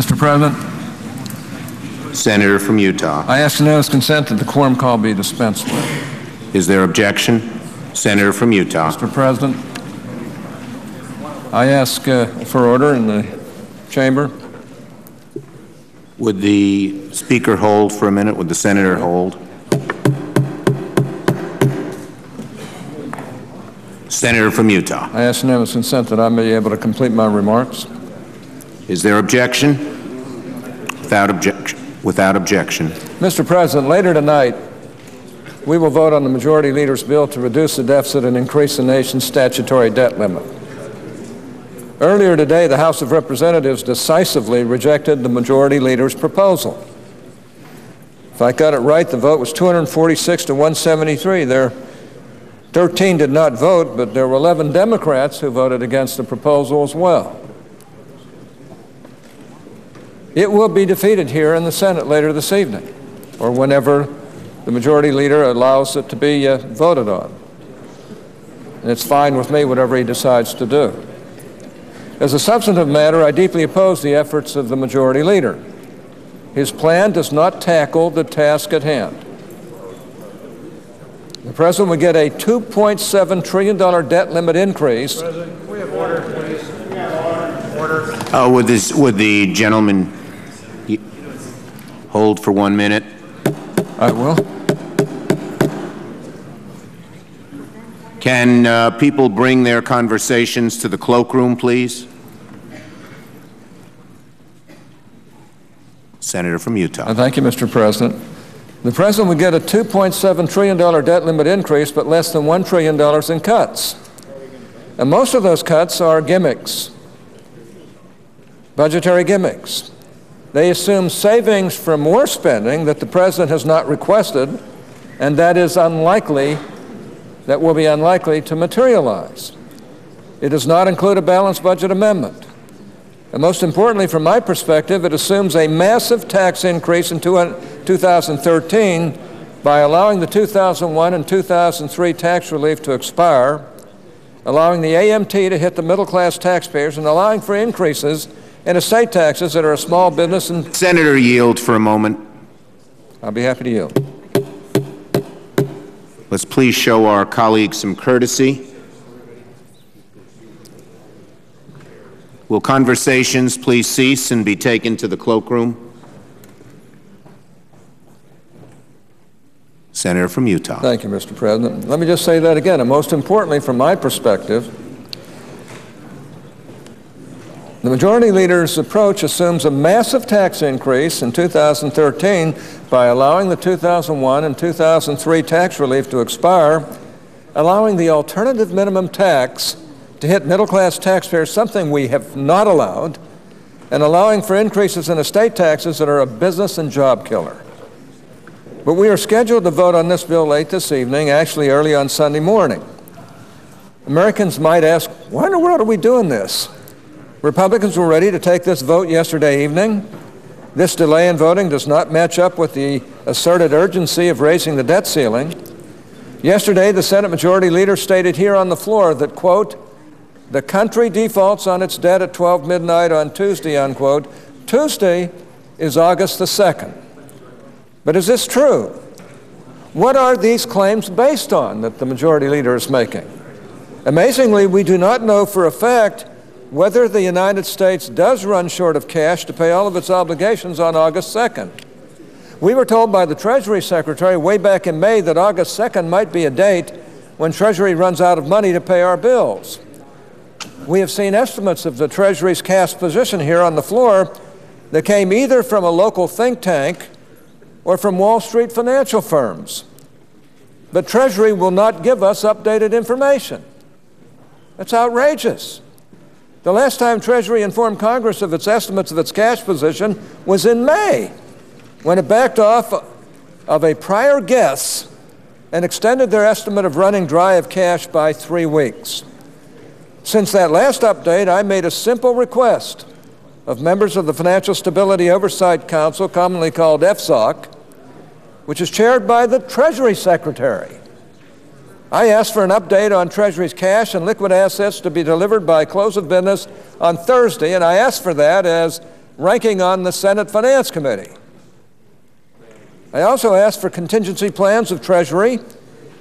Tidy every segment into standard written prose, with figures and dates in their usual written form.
Mr. President, Senator from Utah. I ask unanimous consent that the quorum call be dispensed with. Is there objection? Senator from Utah. Mr. President, I ask for order in the chamber. Would the Speaker hold for a minute? Would the Senator hold? Senator from Utah. I ask unanimous consent that I may be able to complete my remarks. Is there objection? Without objection. Without objection. Mr. President, later tonight, we will vote on the Majority Leader's bill to reduce the deficit and increase the nation's statutory debt limit. Earlier today, the House of Representatives decisively rejected the Majority Leader's proposal. If I got it right, the vote was 246 to 173. There 13 did not vote, but there were 11 Democrats who voted against the proposal as well. It will be defeated here in the Senate later this evening, or whenever the Majority Leader allows it to be voted on. And it's fine with me, whatever he decides to do. As a substantive matter, I deeply oppose the efforts of the Majority Leader. His plan does not tackle the task at hand. The President would get a $2.7 trillion debt limit increase. President, can we have order, please? Order. Would the gentleman hold for 1 minute? I will. Can people bring their conversations to the cloakroom, please? Senator from Utah. Thank you, Mr. President. The President would get a $2.7 trillion debt limit increase, but less than $1 trillion in cuts. And most of those cuts are gimmicks, budgetary gimmicks. They assume savings from more spending that the President has not requested, and that will be unlikely to materialize. It does not include a balanced budget amendment. And most importantly, from my perspective, it assumes a massive tax increase in 2013 by allowing the 2001 and 2003 tax relief to expire, allowing the AMT to hit the middle-class taxpayers, and allowing for increases in estate taxes that are a small business. And Senator, yield for a moment. I'll be happy to yield. Let's please show our colleagues some courtesy. Will conversations please cease and be taken to the cloakroom? Senator from Utah. Thank you, Mr. President. Let me just say that again, and most importantly, from my perspective, the Majority Leader's approach assumes a massive tax increase in 2013 by allowing the 2001 and 2003 tax relief to expire, allowing the alternative minimum tax to hit middle-class taxpayers, something we have not allowed, and allowing for increases in estate taxes that are a business and job killer. But we are scheduled to vote on this bill late this evening, actually early on Sunday morning. Americans might ask, why in the world are we doing this? Republicans were ready to take this vote yesterday evening. This delay in voting does not match up with the asserted urgency of raising the debt ceiling. Yesterday, the Senate Majority Leader stated here on the floor that, quote, the country defaults on its debt at 12 midnight on Tuesday, unquote. Tuesday is August the 2nd. But is this true? What are these claims based on that the Majority Leader is making? Amazingly, we do not know for a fact whether the United States does run short of cash to pay all of its obligations on August 2nd. We were told by the Treasury Secretary way back in May that August 2nd might be a date when Treasury runs out of money to pay our bills. We have seen estimates of the Treasury's cash position here on the floor that came either from a local think tank or from Wall Street financial firms. But Treasury will not give us updated information. That's outrageous. The last time Treasury informed Congress of its estimates of its cash position was in May, when it backed off of a prior guess and extended their estimate of running dry of cash by 3 weeks. Since that last update, I made a simple request of members of the Financial Stability Oversight Council, commonly called FSOC, which is chaired by the Treasury Secretary. I asked for an update on Treasury's cash and liquid assets to be delivered by close of business on Thursday, and I asked for that as ranking on the Senate Finance Committee. I also asked for contingency plans of Treasury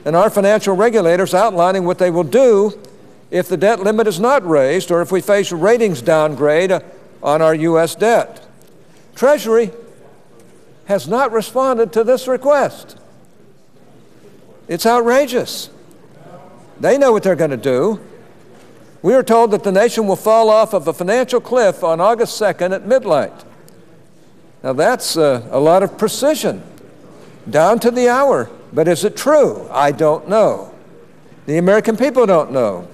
and our financial regulators outlining what they will do if the debt limit is not raised or if we face a ratings downgrade on our U.S. debt. Treasury has not responded to this request. It's outrageous. They know what they're going to do. We are told that the nation will fall off of a financial cliff on August 2nd at midnight. Now that's a lot of precision, down to the hour. But is it true? I don't know. The American people don't know.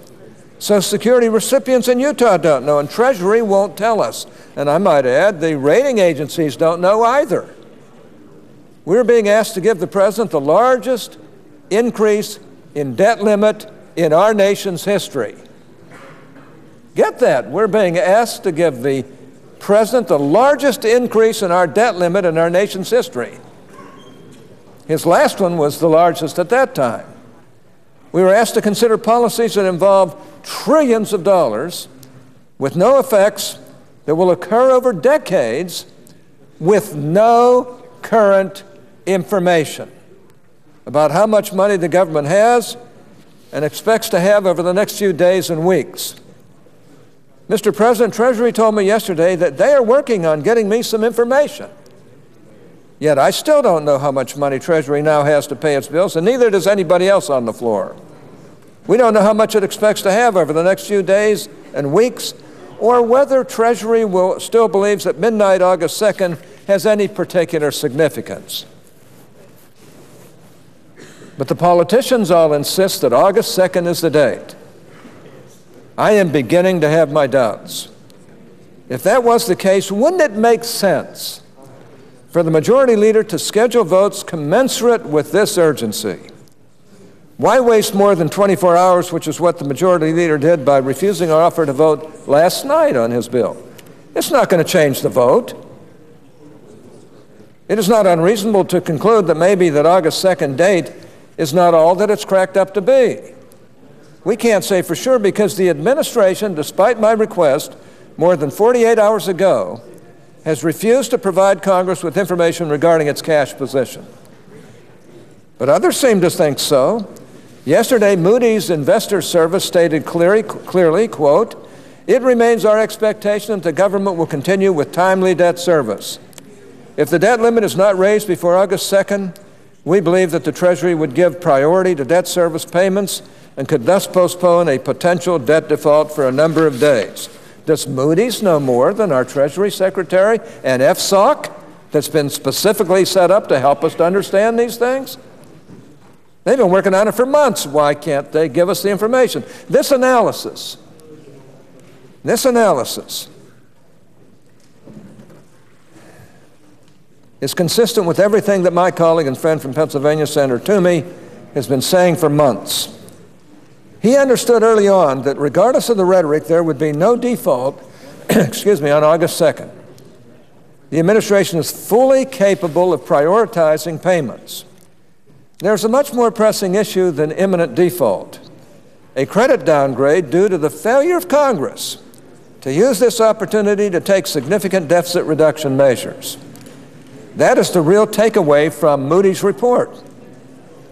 Social Security recipients in Utah don't know, and Treasury won't tell us. And I might add, the rating agencies don't know either. We're being asked to give the President the largest increase in debt limit in our nation's history. Get that. We're being asked to give the President the largest increase in our debt limit in our nation's history. His last one was the largest at that time. We were asked to consider policies that involve trillions of dollars with no effects that will occur over decades with no current information about how much money the government has and expects to have over the next few days and weeks. Mr. President, Treasury told me yesterday that they are working on getting me some information. Yet I still don't know how much money Treasury now has to pay its bills, and neither does anybody else on the floor. We don't know how much it expects to have over the next few days and weeks, or whether Treasury still believes that midnight August 2nd has any particular significance. But the politicians all insist that August 2nd is the date. I am beginning to have my doubts. If that was the case, wouldn't it make sense for the majority leader to schedule votes commensurate with this urgency? Why waste more than 24 hours, which is what the majority leader did by refusing our offer to vote last night on his bill? It's not going to change the vote. It is not unreasonable to conclude that maybe that August 2nd date is not all that it's cracked up to be. We can't say for sure because the administration, despite my request more than 48 hours ago, has refused to provide Congress with information regarding its cash position. But others seem to think so. Yesterday, Moody's Investor Service stated clearly, quote, "It remains our expectation that the government will continue with timely debt service. If the debt limit is not raised before August 2nd, we believe that the Treasury would give priority to debt service payments and could thus postpone a potential debt default for a number of days." Does Moody's know more than our Treasury Secretary and FSOC that's been specifically set up to help us to understand these things? They've been working on it for months. Why can't they give us the information? This analysis is consistent with everything that my colleague and friend from Pennsylvania, Senator Toomey, has been saying for months. He understood early on that regardless of the rhetoric, there would be no default, on August 2nd. The administration is fully capable of prioritizing payments. There's a much more pressing issue than imminent default: a credit downgrade due to the failure of Congress to use this opportunity to take significant deficit reduction measures. That is the real takeaway from Moody's report.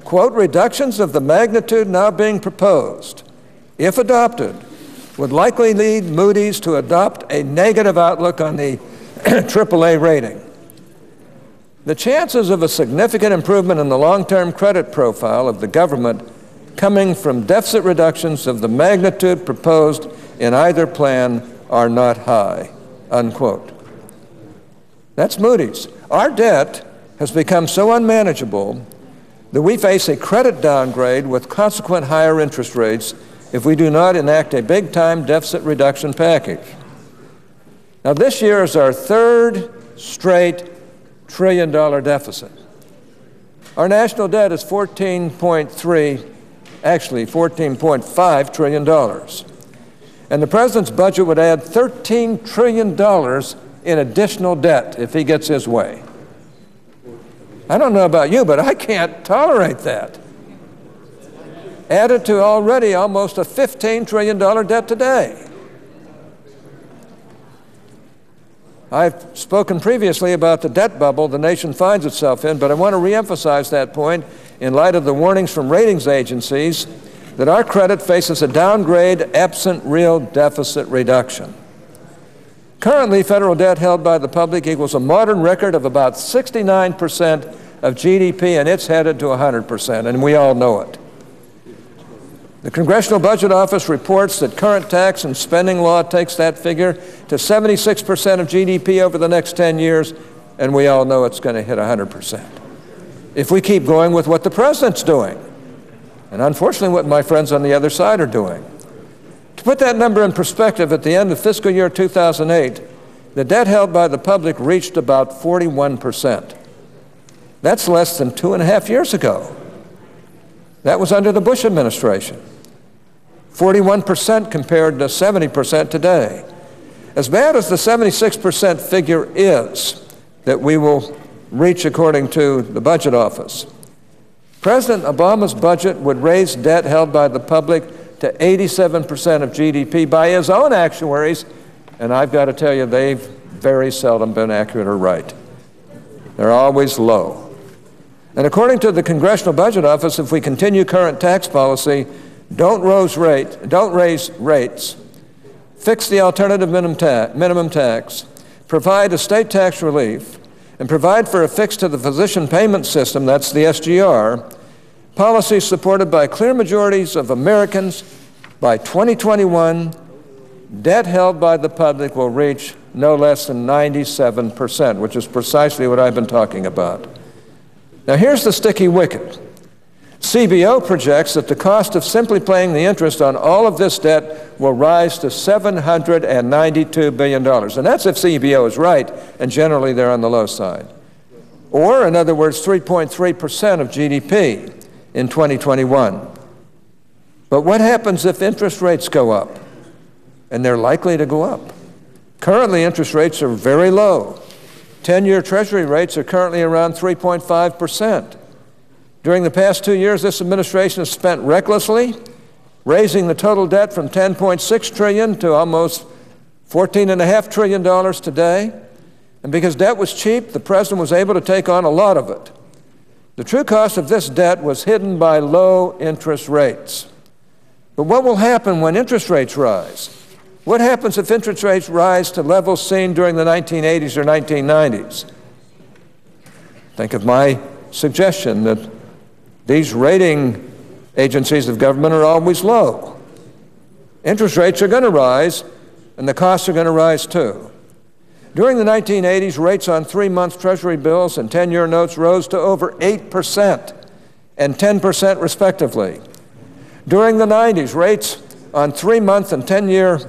Quote, "Reductions of the magnitude now being proposed, if adopted, would likely lead Moody's to adopt a negative outlook on the AAA rating. The chances of a significant improvement in the long-term credit profile of the government coming from deficit reductions of the magnitude proposed in either plan are not high," unquote. That's Moody's. Our debt has become so unmanageable that we face a credit downgrade with consequent higher interest rates if we do not enact a big-time deficit reduction package. Now, this year is our third straight trillion-dollar deficit. Our national debt is $14.5 trillion. And the President's budget would add $13 trillion in additional debt if he gets his way. I don't know about you, but I can't tolerate that. Added to already almost a $15 trillion debt today. I've spoken previously about the debt bubble the nation finds itself in, but I want to reemphasize that point in light of the warnings from ratings agencies that our credit faces a downgrade absent real deficit reduction. Currently, federal debt held by the public equals a modern record of about 69% of GDP, and it's headed to 100%, and we all know it. The Congressional Budget Office reports that current tax and spending law takes that figure to 76% of GDP over the next 10 years, and we all know it's going to hit 100%. If we keep going with what the president's doing, and unfortunately what my friends on the other side are doing. To put that number in perspective, at the end of fiscal year 2008, the debt held by the public reached about 41%. That's less than 2.5 years ago. That was under the Bush administration. 41% compared to 70% today. As bad as the 76% figure is that we will reach according to the Budget Office, President Obama's budget would raise debt held by the public to 87% of GDP by his own actuaries, and I've got to tell you, they've very seldom been accurate or right. They're always low. And according to the Congressional Budget Office, if we continue current tax policy, don't raise rates, fix the alternative minimum tax, provide estate tax relief, and provide for a fix to the physician payment system, that's the SGR, policies supported by clear majorities of Americans, by 2021, debt held by the public will reach no less than 97%, which is precisely what I've been talking about. Now here's the sticky wicket. CBO projects that the cost of simply paying the interest on all of this debt will rise to $792 billion. And that's if CBO is right, and generally they're on the low side. Or, in other words, 3.3% of GDP in 2021. But what happens if interest rates go up? And they're likely to go up. Currently, interest rates are very low. 10-year Treasury rates are currently around 3.5%. During the past 2 years, this administration has spent recklessly, raising the total debt from $10.6 trillion to almost $14.5 trillion today. And because debt was cheap, the president was able to take on a lot of it. The true cost of this debt was hidden by low interest rates. But what will happen when interest rates rise? What happens if interest rates rise to levels seen during the 1980s or 1990s? Think of my suggestion that these rating agencies of government are always low. Interest rates are going to rise, and the costs are going to rise too. During the 1980s, rates on 3-month Treasury bills and 10-year notes rose to over 8% and 10% respectively. During the 90s, rates on 3-month and 10-year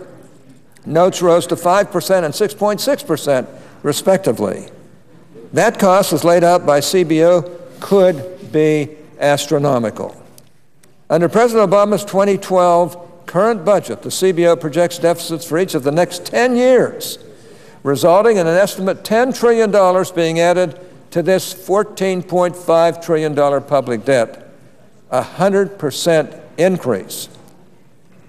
notes rose to 5% and 6.6% respectively. That cost, as laid out by CBO, could be astronomical. Under President Obama's 2012 current budget, the CBO projects deficits for each of the next 10 years, resulting in an estimate $10 trillion being added to this $14.5 trillion public debt, a 100% increase.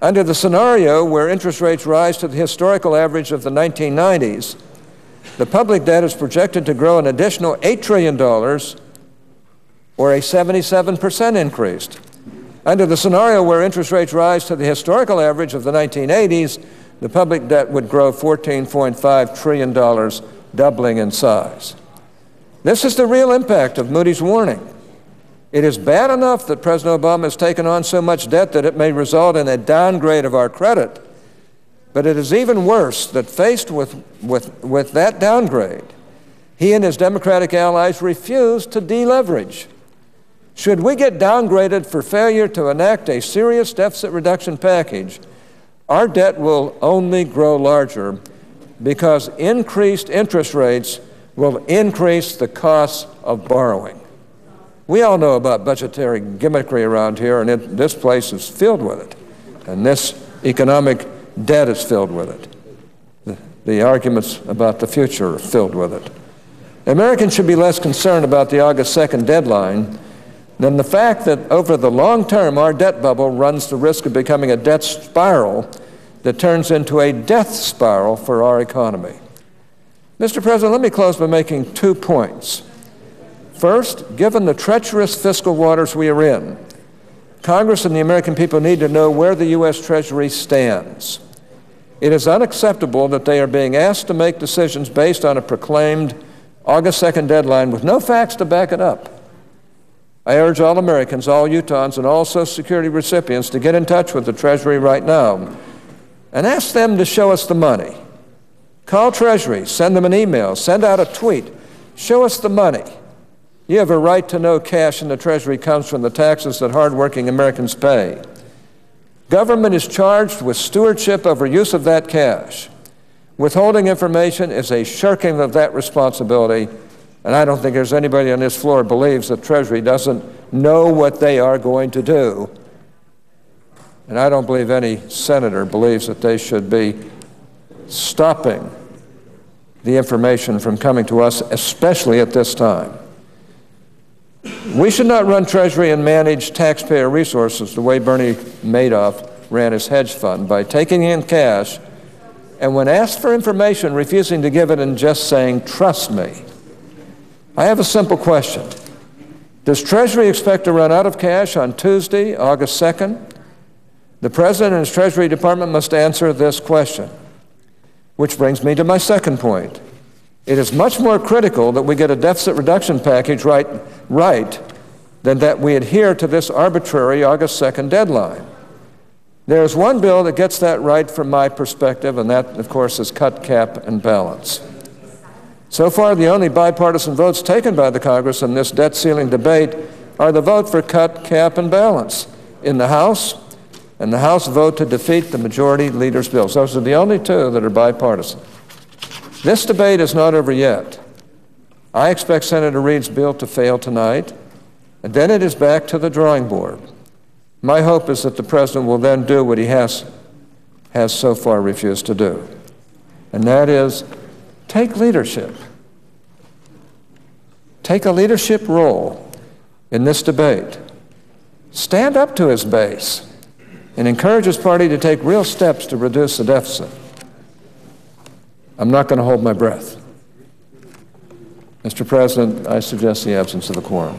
Under the scenario where interest rates rise to the historical average of the 1990s, the public debt is projected to grow an additional $8 trillion, or a 77% increase. Under the scenario where interest rates rise to the historical average of the 1980s, the public debt would grow $14.5 trillion, doubling in size. This is the real impact of Moody's warning. It is bad enough that President Obama has taken on so much debt that it may result in a downgrade of our credit, but it is even worse that faced with that downgrade, he and his Democratic allies refuse to deleverage. Should we get downgraded for failure to enact a serious deficit reduction package, our debt will only grow larger because increased interest rates will increase the costs of borrowing. We all know about budgetary gimmickry around here, and this place is filled with it, and this economic debt is filled with it. The arguments about the future are filled with it. Americans should be less concerned about the August 2nd deadline than the fact that over the long term, our debt bubble runs the risk of becoming a debt spiral that turns into a death spiral for our economy. Mr. President, let me close by making 2 points. First, given the treacherous fiscal waters we are in, Congress and the American people need to know where the U.S. Treasury stands. It is unacceptable that they are being asked to make decisions based on a proclaimed August 2nd deadline with no facts to back it up. I urge all Americans, all Utahns, and all Social Security recipients to get in touch with the Treasury right now and ask them to show us the money. Call Treasury, send them an email, send out a tweet. Show us the money. You have a right to know cash in the Treasury comes from the taxes that hardworking Americans pay. Government is charged with stewardship over use of that cash. Withholding information is a shirking of that responsibility, and I don't think there's anybody on this floor who believes that Treasury doesn't know what they are going to do. And I don't believe any senator believes that they should be stopping the information from coming to us, especially at this time. We should not run Treasury and manage taxpayer resources the way Bernie Madoff ran his hedge fund, by taking in cash and when asked for information, refusing to give it and just saying, "Trust me." I have a simple question. Does Treasury expect to run out of cash on Tuesday, August 2nd? The President and his Treasury Department must answer this question. Which brings me to my second point. It is much more critical that we get a deficit reduction package right than that we adhere to this arbitrary August 2nd deadline. There is one bill that gets that right from my perspective, and that, of course, is cut, cap, and balance. So far, the only bipartisan votes taken by the Congress in this debt ceiling debate are the vote for cut, cap, and balance in the House, and the House vote to defeat the majority leader's bills. Those are the only two that are bipartisan. This debate is not over yet. I expect Senator Reid's bill to fail tonight, and then it is back to the drawing board. My hope is that the President will then do what he has so far refused to do, and that is take leadership. Take a leadership role in this debate. Stand up to his base and encourage his party to take real steps to reduce the deficit. I'm not going to hold my breath. Mr. President, I suggest the absence of a quorum.